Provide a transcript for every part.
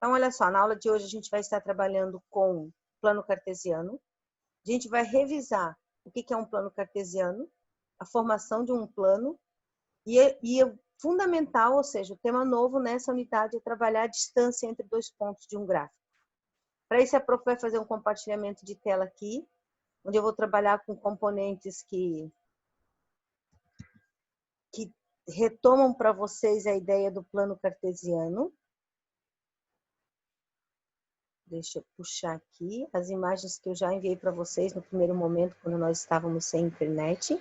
Então, olha só, na aula de hoje a gente vai estar trabalhando com plano cartesiano. A gente vai revisar o que é um plano cartesiano, a formação de um plano e é fundamental, ou seja, o tema novo nessa unidade é trabalhar a distância entre dois pontos de um gráfico. Para isso, a prof vai fazer um compartilhamento de tela aqui, onde eu vou trabalhar com componentes que retomam para vocês a ideia do plano cartesiano. Deixa eu puxar aqui as imagens que eu já enviei para vocês no primeiro momento, quando nós estávamos sem internet,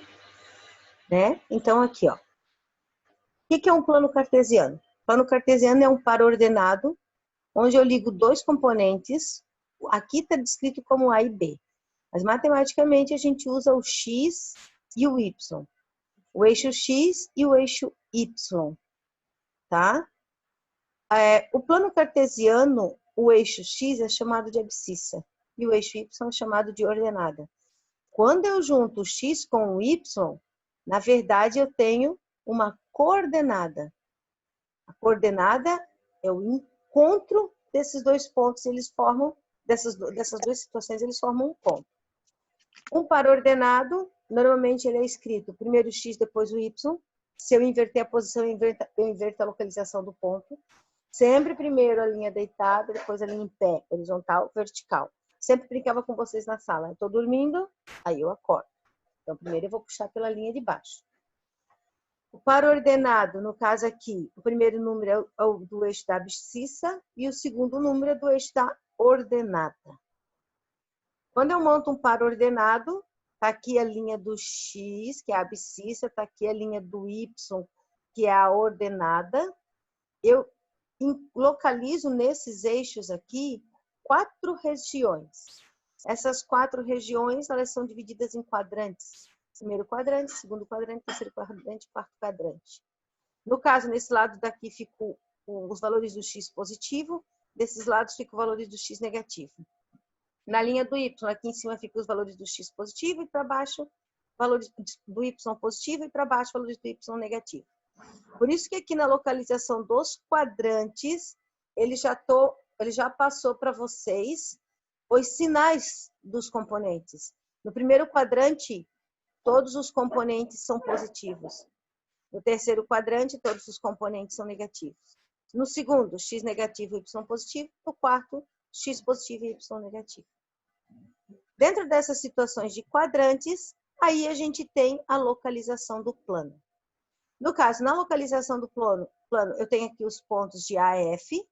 né? Então, aqui, ó. O que é um plano cartesiano? O plano cartesiano é um par ordenado, onde eu ligo dois componentes. Aqui está descrito como A e B. Mas, matematicamente, a gente usa o X e o Y. O eixo X e o eixo Y, tá? O plano cartesiano, o eixo X é chamado de abscissa e o eixo Y é chamado de ordenada. Quando eu junto o X com o Y, na verdade eu tenho uma coordenada. A coordenada é o encontro desses dois pontos, eles formam, dessas duas situações, eles formam um ponto. Um par ordenado, normalmente ele é escrito primeiro o X, depois o Y. Se eu inverter a posição, eu inverto a localização do ponto. Sempre primeiro a linha deitada, depois a linha em pé, horizontal, vertical. Sempre brincava com vocês na sala. Eu estou dormindo, aí eu acordo. Então, primeiro eu vou puxar pela linha de baixo. O par ordenado, no caso aqui, o primeiro número é o do eixo da abscissa e o segundo número é do eixo da ordenada. Quando eu monto um par ordenado, está aqui a linha do X, que é a abscissa, está aqui a linha do Y, que é a ordenada. Eu localizo nesses eixos aqui 4 regiões. Essas 4 regiões, elas são divididas em quadrantes. Primeiro quadrante, segundo quadrante, terceiro quadrante, quarto quadrante. No caso, nesse lado daqui ficam os valores do X positivo, desses lados ficam os valores do X negativo. Na linha do Y, aqui em cima ficam os valores do X positivo e para baixo, valores do Y positivo e para baixo, valores do Y negativo. Por isso que aqui na localização dos quadrantes, ele já passou para vocês os sinais dos componentes. No primeiro quadrante, todos os componentes são positivos. No terceiro quadrante, todos os componentes são negativos. No segundo, X negativo e Y positivo. No quarto, X positivo e Y negativo. Dentro dessas situações de quadrantes, aí a gente tem a localização do plano. No caso, na localização do plano, eu tenho aqui os pontos de A e F.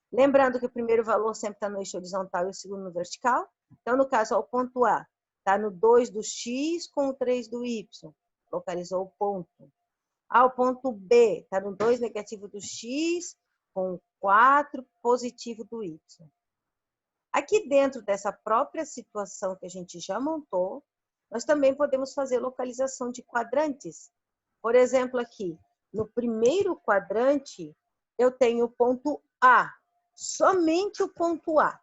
Lembrando que o primeiro valor sempre está no eixo horizontal e o segundo no vertical. Então, no caso, ó, o ponto A está no 2 do X com o 3 do Y. Localizou o ponto. O ponto B está no 2 negativo do X com o 4 positivo do Y. Aqui dentro dessa própria situação que a gente já montou, nós também podemos fazer localização de quadrantes. Por exemplo, aqui, no primeiro quadrante, eu tenho o ponto A, somente o ponto A.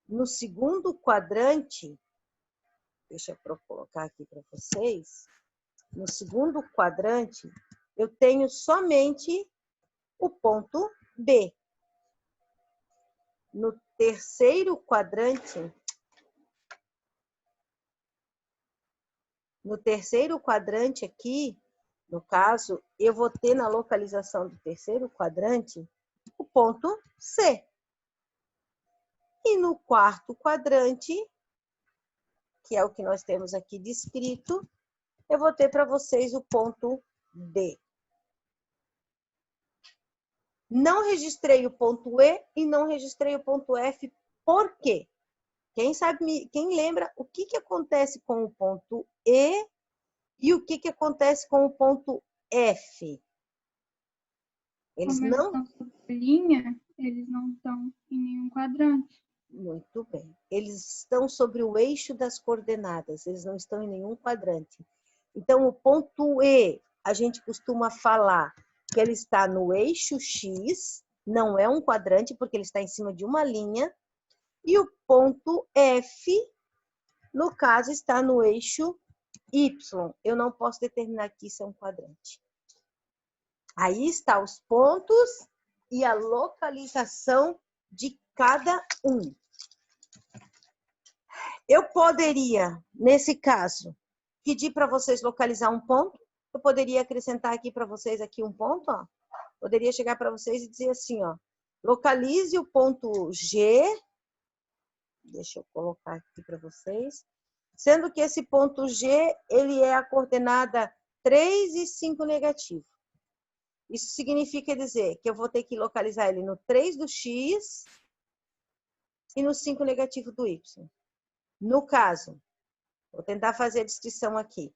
No segundo quadrante, deixa eu colocar aqui para vocês, no segundo quadrante, eu tenho somente o ponto B. No terceiro quadrante, aqui, no caso, eu vou ter na localização do terceiro quadrante o ponto C. E no quarto quadrante, que é o que nós temos aqui descrito, eu vou ter para vocês o ponto D. Não registrei o ponto E e não registrei o ponto F. Por quê? Quem lembra o que acontece com o ponto E e o que acontece com o ponto F? Eles Como não... estão sobre a linha, eles não estão em nenhum quadrante. Muito bem. Eles estão sobre o eixo das coordenadas, eles não estão em nenhum quadrante. Então, o ponto E, a gente costuma falar que ele está no eixo X, não é um quadrante, porque ele está em cima de uma linha. E o ponto F, no caso, está no eixo Y. Eu não posso determinar que isso é um quadrante. Aí está os pontos e a localização de cada um. Eu poderia, nesse caso, pedir para vocês localizar um ponto. Eu poderia acrescentar aqui para vocês aqui um ponto, ó. Poderia chegar para vocês e dizer assim, ó, localize o ponto G. Deixa eu colocar aqui para vocês. Sendo que esse ponto G, ele é a coordenada 3 e 5 negativo. Isso significa dizer que eu vou ter que localizar ele no 3 do X e no 5 negativo do Y. No caso, vou tentar fazer a descrição aqui.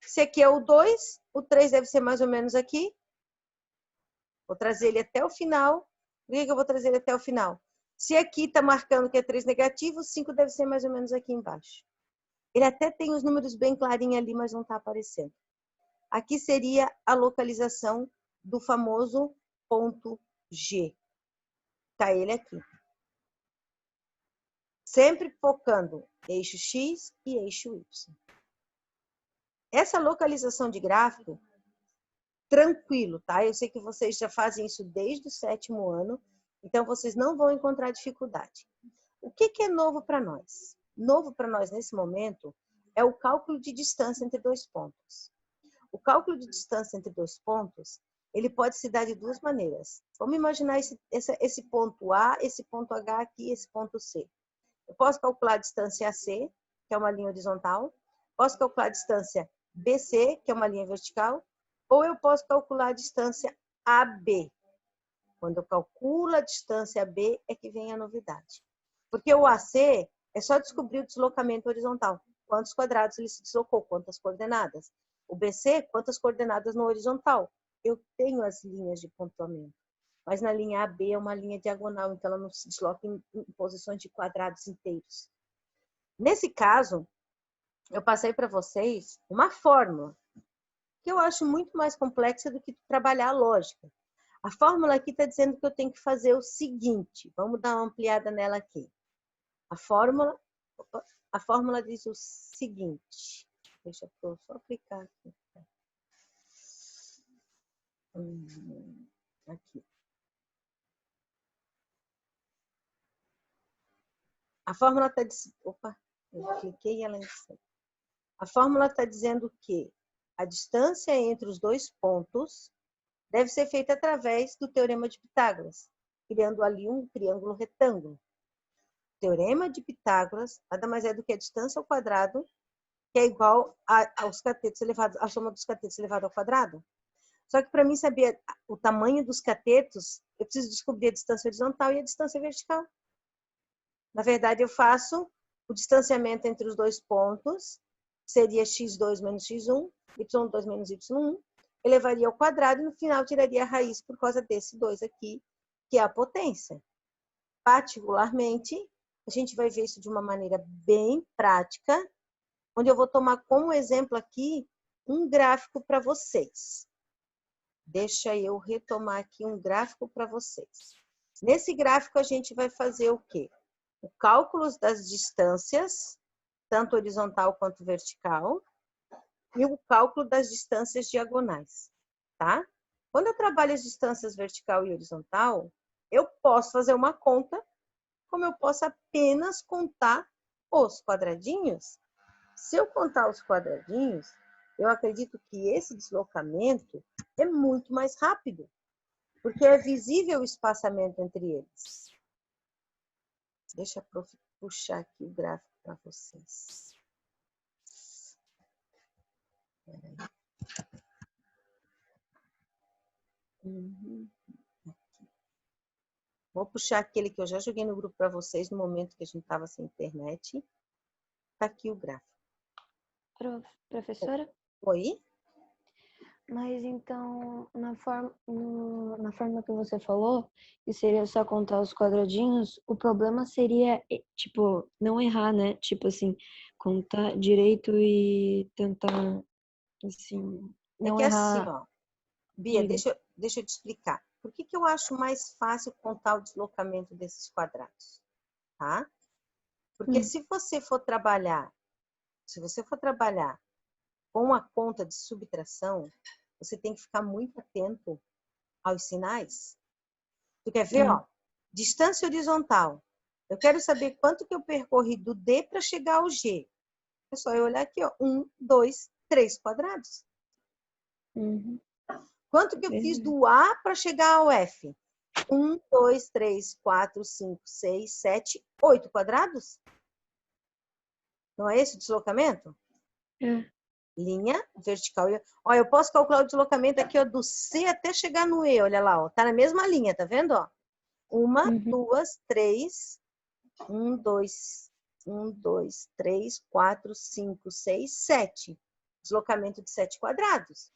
Se aqui é o 2, o 3 deve ser mais ou menos aqui. Vou trazer ele até o final. Por que eu vou trazer ele até o final? Se aqui está marcando que é 3 negativo, o 5 deve ser mais ou menos aqui embaixo. Ele até tem os números bem clarinhos ali, mas não está aparecendo. Aqui seria a localização do famoso ponto G. Está ele aqui. Sempre focando eixo X e eixo Y. Essa localização de gráfico, tranquilo, tá? Eu sei que vocês já fazem isso desde o 7º ano, então vocês não vão encontrar dificuldade. O que é novo para nós? Novo para nós nesse momento é o cálculo de distância entre dois pontos. O cálculo de distância entre dois pontos, ele pode se dar de duas maneiras. Vamos imaginar esse ponto A, esse ponto H aqui, esse ponto C. Eu posso calcular a distância AC, que é uma linha horizontal. Posso calcular a distância BC, que é uma linha vertical. Ou eu posso calcular a distância AB. Quando eu calculo a distância AB, é que vem a novidade. Porque o AC é só descobrir o deslocamento horizontal. Quantos quadrados ele se deslocou, quantas coordenadas. O BC, quantas coordenadas no horizontal. Eu tenho as linhas de pontuamento. Mas na linha AB é uma linha diagonal, então ela não se desloca em posições de quadrados inteiros. Nesse caso, eu passei para vocês uma fórmula que eu acho muito mais complexa do que trabalhar a lógica. A fórmula aqui está dizendo que eu tenho que fazer o seguinte. Vamos dar uma ampliada nela aqui. A fórmula diz o seguinte. Deixa eu só aplicar aqui. Aqui. A fórmula está dizendo... Opa, eu cliquei e ela saiu. A fórmula está dizendo que a distância entre os dois pontos deve ser feita através do Teorema de Pitágoras, criando ali um triângulo retângulo. O Teorema de Pitágoras nada mais é do que a distância ao quadrado, que é igual aos catetos elevados, a soma dos catetos elevado ao quadrado. Só que para mim saber o tamanho dos catetos, eu preciso descobrir a distância horizontal e a distância vertical. Na verdade, eu faço o distanciamento entre os dois pontos, seria x2 menos x1, y2 menos y1, elevaria ao quadrado e no final tiraria a raiz por causa desse 2 aqui, que é a potência. Particularmente, a gente vai ver isso de uma maneira bem prática, onde eu vou tomar como exemplo aqui um gráfico para vocês. Deixa eu retomar aqui um gráfico para vocês. Nesse gráfico, a gente vai fazer o quê? O cálculo das distâncias, tanto horizontal quanto vertical, e o cálculo das distâncias diagonais, tá? Quando eu trabalho as distâncias vertical e horizontal, eu posso fazer uma conta, como eu posso apenas contar os quadradinhos. Se eu contar os quadradinhos, eu acredito que esse deslocamento é muito mais rápido, porque é visível o espaçamento entre eles. Deixa eu puxar aqui o gráfico para vocês. Vou puxar aquele que eu já joguei no grupo para vocês no momento que a gente estava sem internet. Está aqui o gráfico. Professora? Oi? Mas então, na forma que você falou, que seria só contar os quadradinhos, o problema seria, tipo, não errar, né? Tipo assim, contar direito e tentar, assim, não É que errar. assim, ó, Bia, deixa eu te explicar. Por que eu acho mais fácil contar o deslocamento desses quadrados, tá? Porque se você for trabalhar com a conta de subtração, você tem que ficar muito atento aos sinais. Tu quer ver, ó? Distância horizontal. Eu quero saber quanto que eu percorri do D para chegar ao G. É só eu olhar aqui, ó. 1, 2, 3 quadrados. Uhum. Quanto que eu fiz do A para chegar ao F? 1, 2, 3, 4, 5, 6, 7, 8 quadrados? Não é esse o deslocamento? É. Linha vertical. Ó, eu posso calcular o deslocamento aqui, ó, do C até chegar no E. Olha lá, ó. Tá na mesma linha, tá vendo, ó? 1, 2, 3. 1, 2, 3, 4, 5, 6, 7. Deslocamento de 7 quadrados.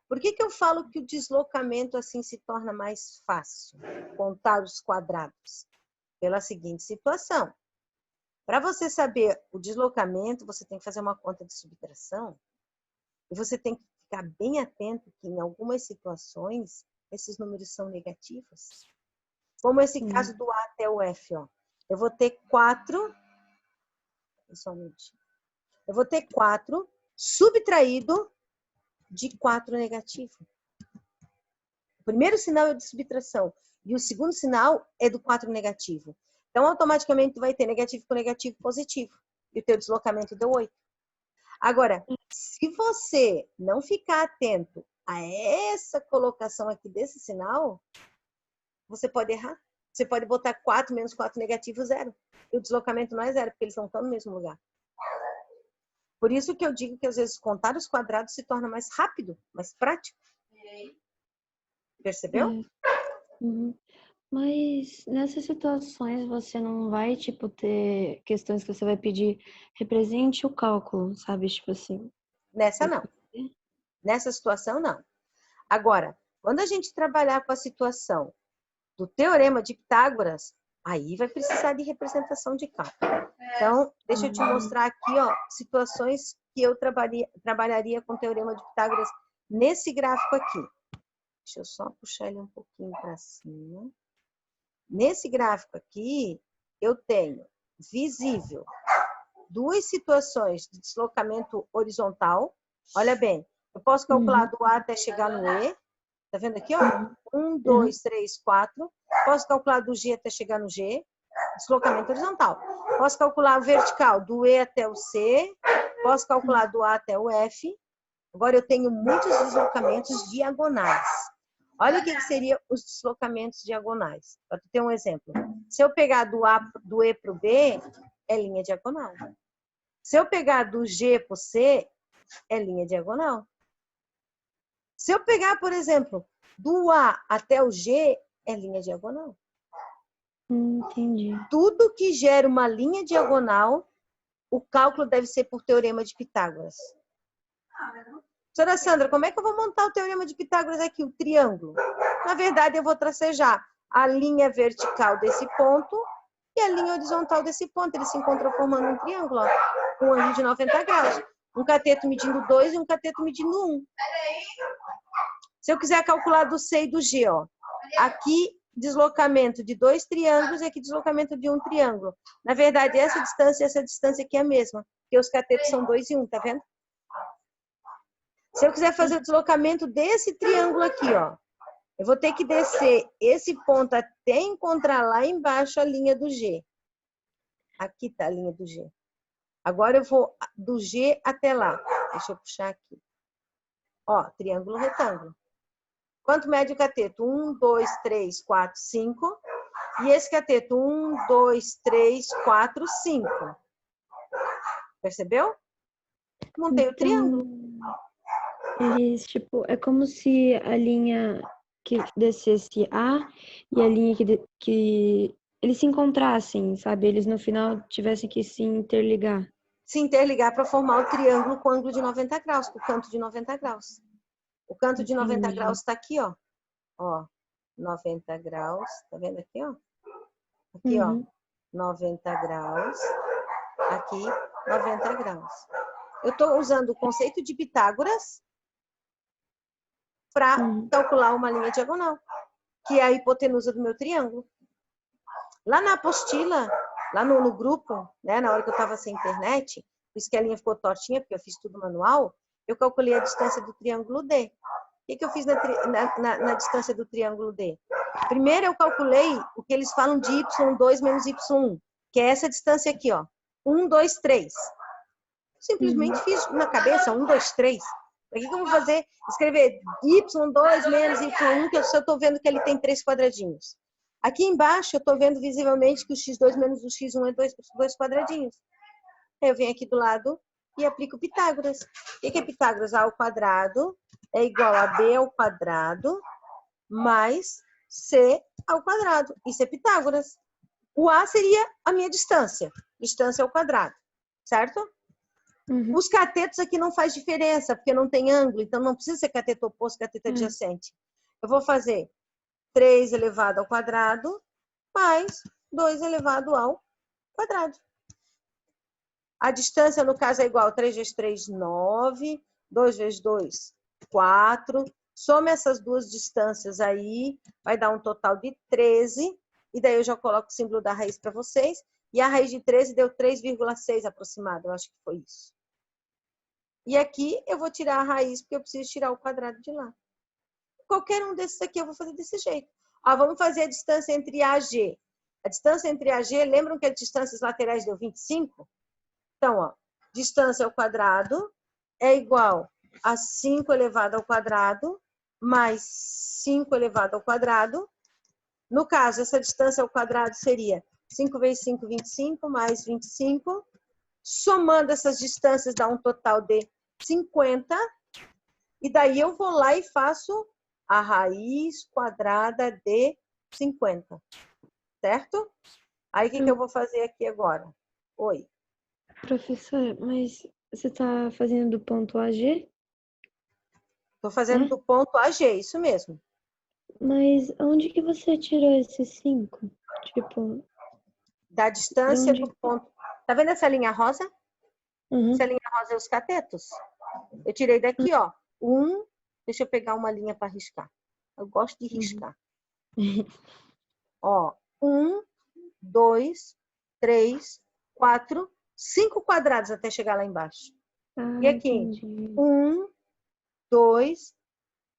Por que eu falo que o deslocamento assim se torna mais fácil? Contar os quadrados. Pela seguinte situação. Para você saber o deslocamento, você tem que fazer uma conta de subtração. E você tem que ficar bem atento que em algumas situações, esses números são negativos. Como esse caso do A até o F, ó. Eu vou ter 4. Eu vou ter 4 subtraído de 4 negativo. O primeiro sinal é de subtração. E o segundo sinal é do 4 negativo. Então, automaticamente, tu vai ter negativo com negativo positivo. E o teu deslocamento deu 8. Agora, se você não ficar atento a essa colocação aqui desse sinal, você pode errar. Você pode botar 4 menos 4 negativo, 0. E o deslocamento não é 0, porque eles não estão no mesmo lugar. Por isso que eu digo que, às vezes, contar os quadrados se torna mais rápido, mais prático. Percebeu? Uhum. Mas nessas situações você não vai, tipo, ter questões que você vai pedir represente o cálculo, sabe? Tipo assim. Nessa, não. Nessa situação, não. Agora, quando a gente trabalhar com a situação do teorema de Pitágoras, aí vai precisar de representação de cálculo. Então, deixa eu te mostrar aqui, ó, situações que eu trabalharia com o teorema de Pitágoras nesse gráfico aqui. Deixa eu só puxar ele um pouquinho para cima. Nesse gráfico aqui, eu tenho visível 2 situações de deslocamento horizontal. Olha bem, eu posso calcular do A até chegar no E. Tá vendo aqui, ó? 1, 2, 3, 4. Posso calcular do G até chegar no G. Deslocamento horizontal. Posso calcular o vertical do E até o C. Posso calcular do A até o F. Agora, eu tenho muitos deslocamentos diagonais. Olha o que seriam os deslocamentos diagonais. Para tu ter um exemplo. Se eu pegar do E para o B, é linha diagonal. Se eu pegar do G para o C, é linha diagonal. Se eu pegar, por exemplo, do A até o G, é linha diagonal. Entendi. Tudo que gera uma linha diagonal, o cálculo deve ser por teorema de Pitágoras. Senhora Sandra, como é que eu vou montar o teorema de Pitágoras aqui, o triângulo? Na verdade, eu vou tracejar a linha vertical desse ponto e a linha horizontal desse ponto. Eles se encontram formando um triângulo, ó, com um ângulo de 90 graus. Um cateto medindo 2 e um cateto medindo 1. Se eu quiser calcular do C e do G, ó, aqui deslocamento de 2 triângulos e aqui deslocamento de um triângulo. Na verdade, essa distância aqui é a mesma, porque os catetos são 2 e 1, tá vendo? Se eu quiser fazer o deslocamento desse triângulo aqui, ó, eu vou ter que descer esse ponto até encontrar lá embaixo a linha do G. Aqui tá a linha do G. Agora eu vou do G até lá. Deixa eu puxar aqui. Ó, triângulo retângulo. Quanto mede o cateto? 1, 2, 3, 4, 5. E esse cateto? 1, 2, 3, 4, 5. Percebeu? Montei o triângulo. Eles, tipo, é como se a linha que descesse A e a linha que eles se encontrassem, sabe? Eles no final tivessem que se interligar. Se interligar para formar o triângulo com ângulo de 90 graus, com o canto de 90 graus. O canto de 90 graus está aqui, ó. Ó, 90 graus. Tá vendo aqui, ó? Aqui, ó. 90 graus. Aqui, 90 graus. Eu estou usando o conceito de Pitágoras para calcular uma linha diagonal, que é a hipotenusa do meu triângulo. Lá na apostila, lá no grupo, né, na hora que eu estava sem internet, por isso que a linha ficou tortinha, porque eu fiz tudo manual, eu calculei a distância do triângulo D. O que eu fiz na distância do triângulo D? Primeiro eu calculei o que eles falam de y2 menos y1, que é essa distância aqui, ó. 1, 2, 3. Simplesmente fiz na cabeça, 1, 2, 3. Para que eu vou fazer? Escrever y2 menos y1, que eu só estou vendo que ele tem 3 quadradinhos. Aqui embaixo eu estou vendo visivelmente que o x2 menos o x1 é 2 quadradinhos. Eu venho aqui do lado e aplico Pitágoras. O que é Pitágoras? A ao quadrado é igual a b ao quadrado mais c ao quadrado. Isso é Pitágoras. O a seria a minha distância. Distância ao quadrado. Certo? Uhum. Os catetos aqui não faz diferença, porque não tem ângulo. Então, não precisa ser cateto oposto, cateto adjacente. Eu vou fazer 3 elevado ao quadrado mais 2 elevado ao quadrado. A distância, no caso, é igual a 3 vezes 3, 9. 2 vezes 2, 4. Soma essas duas distâncias aí, vai dar um total de 13. E daí eu já coloco o símbolo da raiz para vocês. E a raiz de 13 deu 3,6 aproximado, eu acho que foi isso. E aqui eu vou tirar a raiz, porque eu preciso tirar o quadrado de lá. Qualquer um desses aqui eu vou fazer desse jeito. Ó, vamos fazer a distância entre A e G. A distância entre A e G, lembram que as distâncias laterais deu 25? Então, ó, distância ao quadrado é igual a 5 elevado ao quadrado mais 5 elevado ao quadrado. No caso, essa distância ao quadrado seria 5 vezes 5, 25, mais 25. Somando essas distâncias dá um total de 50. E daí eu vou lá e faço a raiz quadrada de 50. Certo? Aí o que eu vou fazer aqui agora? Oi. Professor, mas você está fazendo do ponto AG? Estou fazendo do ponto a G, isso mesmo. Mas onde que você tirou esses 5? Tipo, Da distância de onde? do ponto. Tá vendo essa linha rosa? Uhum. Essa linha rosa é os catetos. Eu tirei daqui, ó. Deixa eu pegar uma linha para riscar. Eu gosto de riscar. Ó, 1, 2, 3, 4, 5 quadrados até chegar lá embaixo. E aqui, Entendi. 1, 2,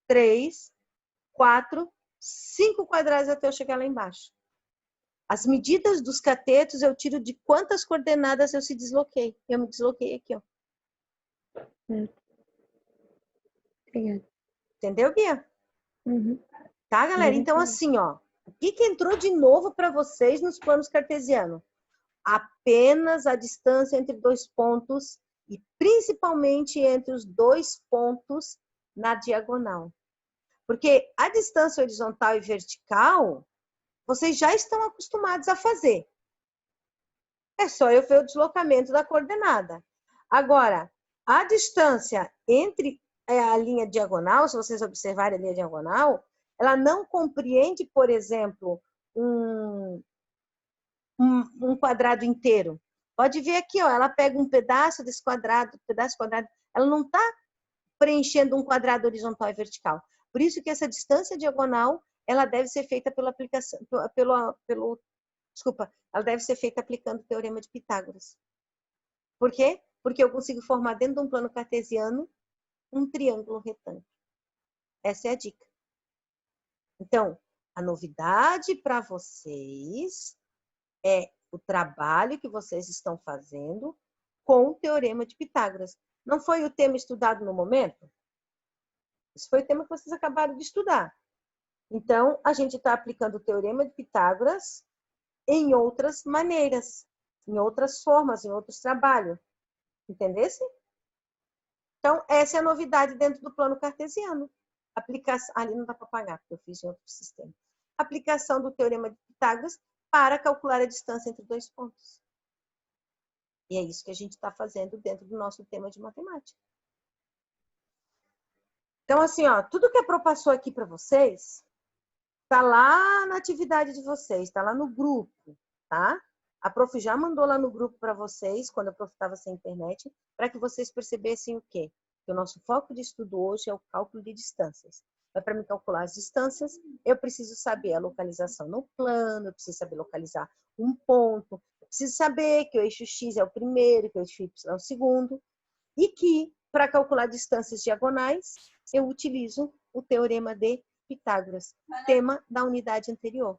3, 4, 5 quadrados até eu chegar lá embaixo. As medidas dos catetos eu tiro de quantas coordenadas eu se desloquei. Eu me desloquei aqui, ó. Obrigada. Entendeu, Bia? Uhum. Tá, galera? Então, assim, ó. O que entrou de novo para vocês nos planos cartesianos? Apenas a distância entre dois pontos e principalmente entre os dois pontos na diagonal. Porque a distância horizontal e vertical, vocês já estão acostumados a fazer. É só eu ver o deslocamento da coordenada. Agora, a distância entre a linha diagonal, se vocês observarem a linha diagonal, ela não compreende, por exemplo, um quadrado inteiro. Pode ver aqui, ó, ela pega um pedaço desse quadrado, ela não está preenchendo um quadrado horizontal e vertical. Por isso que essa distância diagonal, ela deve ser feita pela aplicação, ela deve ser feita aplicando o teorema de Pitágoras. Por quê? Porque eu consigo formar dentro de um plano cartesiano um triângulo retângulo. Essa é a dica. Então, a novidade para vocês é o trabalho que vocês estão fazendo com o teorema de Pitágoras. Não foi o tema estudado no momento? Esse foi o tema que vocês acabaram de estudar. Então, a gente está aplicando o teorema de Pitágoras em outras maneiras, em outras formas, em outros trabalhos. Entendesse? Então, essa é a novidade dentro do plano cartesiano. Aplicação, ali não dá para apagar, porque eu fiz em outro sistema. Aplicação do teorema de Pitágoras para calcular a distância entre dois pontos. E é isso que a gente está fazendo dentro do nosso tema de matemática. Então, assim, ó, tudo que a Pro passou aqui para vocês, está lá na atividade de vocês, está lá no grupo, tá? A Prof já mandou lá no grupo para vocês, quando a Prof estava sem internet, para que vocês percebessem o quê? Que o nosso foco de estudo hoje é o cálculo de distâncias. Mas para me calcular as distâncias, eu preciso saber a localização no plano, eu preciso saber localizar um ponto, eu preciso saber que o eixo X é o primeiro, que o eixo Y é o segundo, e que, para calcular distâncias diagonais, eu utilizo o teorema de Pitágoras, tema da unidade anterior.